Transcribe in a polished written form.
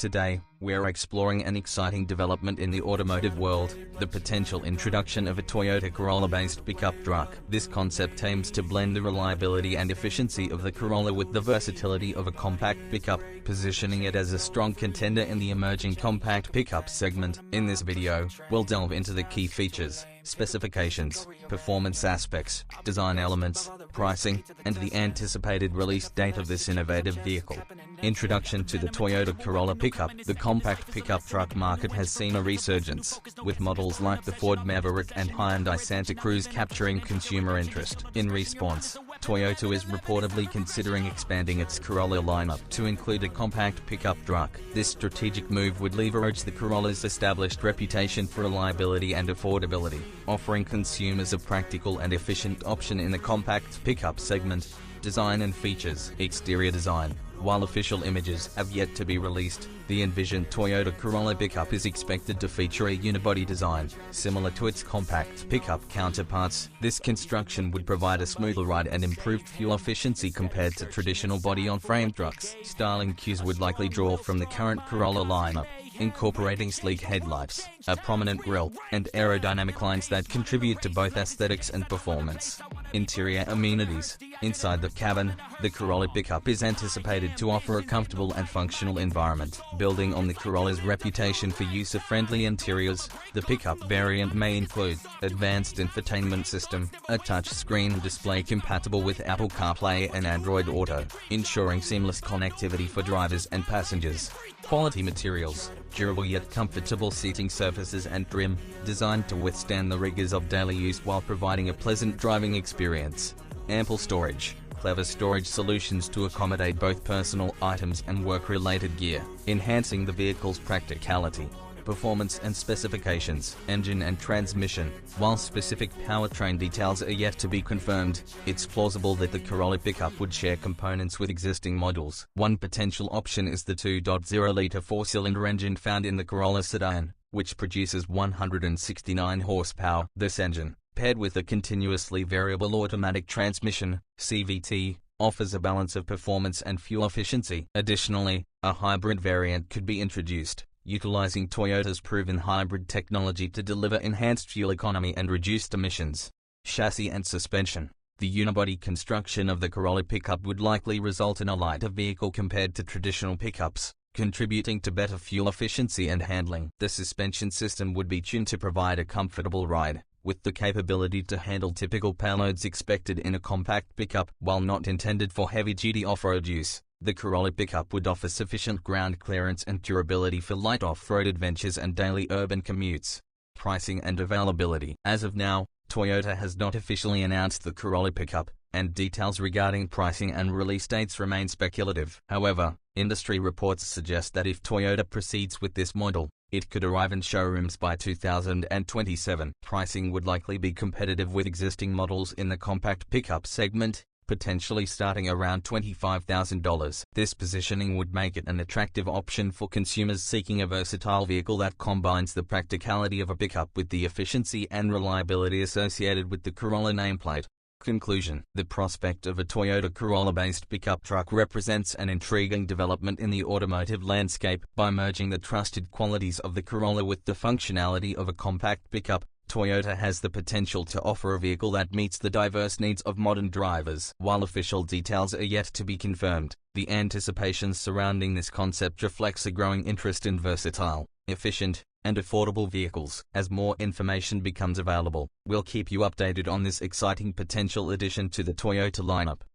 Today, we're exploring an exciting development in the automotive world, the potential introduction of a Toyota Corolla-based pickup truck. This concept aims to blend the reliability and efficiency of the Corolla with the versatility of a compact pickup, positioning it as a strong contender in the emerging compact pickup segment. In this video, we'll delve into the key features, specifications, performance aspects, design elements, pricing, and the anticipated release date of this innovative vehicle. Introduction to the Toyota Corolla Pickup. The compact pickup truck market has seen a resurgence, with models like the Ford Maverick and Hyundai Santa Cruz capturing consumer interest. In response, Toyota is reportedly considering expanding its Corolla lineup to include a compact pickup truck. This strategic move would leverage the Corolla's established reputation for reliability and affordability, offering consumers a practical and efficient option in the compact pickup segment. Design and features. Exterior design. While official images have yet to be released, the envisioned Toyota Corolla Pickup is expected to feature a unibody design, similar to its compact pickup counterparts. This construction would provide a smoother ride and improved fuel efficiency compared to traditional body-on-frame trucks. Styling cues would likely draw from the current Corolla lineup, incorporating sleek headlights, a prominent grille, and aerodynamic lines that contribute to both aesthetics and performance. Interior amenities. Inside the cabin, the Corolla Pickup is anticipated to offer a comfortable and functional environment. Building on the Corolla's reputation for user-friendly interiors, the pickup variant may include advanced infotainment system, a touchscreen display compatible with Apple CarPlay and Android Auto, ensuring seamless connectivity for drivers and passengers. Quality materials. Durable yet comfortable seating surfaces and trim, designed to withstand the rigors of daily use while providing a pleasant driving experience. Ample storage. Clever storage solutions to accommodate both personal items and work-related gear, enhancing the vehicle's practicality. Performance and specifications. Engine and transmission. While specific powertrain details are yet to be confirmed, it's plausible that the Corolla Pickup would share components with existing models. One potential option is the 2.0-liter four-cylinder engine found in the Corolla sedan, which produces 169 horsepower. This engine, paired with a continuously variable automatic transmission, CVT, offers a balance of performance and fuel efficiency. Additionally, a hybrid variant could be introduced, utilizing Toyota's proven hybrid technology to deliver enhanced fuel economy and reduced emissions. Chassis and suspension. The unibody construction of the Corolla Pickup would likely result in a lighter vehicle compared to traditional pickups, contributing to better fuel efficiency and handling. The suspension system would be tuned to provide a comfortable ride, with the capability to handle typical payloads expected in a compact pickup. While not intended for heavy-duty off-road use, the Corolla Pickup would offer sufficient ground clearance and durability for light off-road adventures and daily urban commutes. Pricing and availability. As of now, Toyota has not officially announced the Corolla Pickup, and details regarding pricing and release dates remain speculative. However, industry reports suggest that if Toyota proceeds with this model, it could arrive in showrooms by 2027. Pricing would likely be competitive with existing models in the compact pickup segment, potentially starting around $25,000. This positioning would make it an attractive option for consumers seeking a versatile vehicle that combines the practicality of a pickup with the efficiency and reliability associated with the Corolla nameplate. Conclusion. The prospect of a Toyota Corolla-based pickup truck represents an intriguing development in the automotive landscape. By merging the trusted qualities of the Corolla with the functionality of a compact pickup, Toyota has the potential to offer a vehicle that meets the diverse needs of modern drivers. While official details are yet to be confirmed, the anticipation surrounding this concept reflects a growing interest in versatile, efficient, and affordable vehicles. As more information becomes available, we'll keep you updated on this exciting potential addition to the Toyota lineup.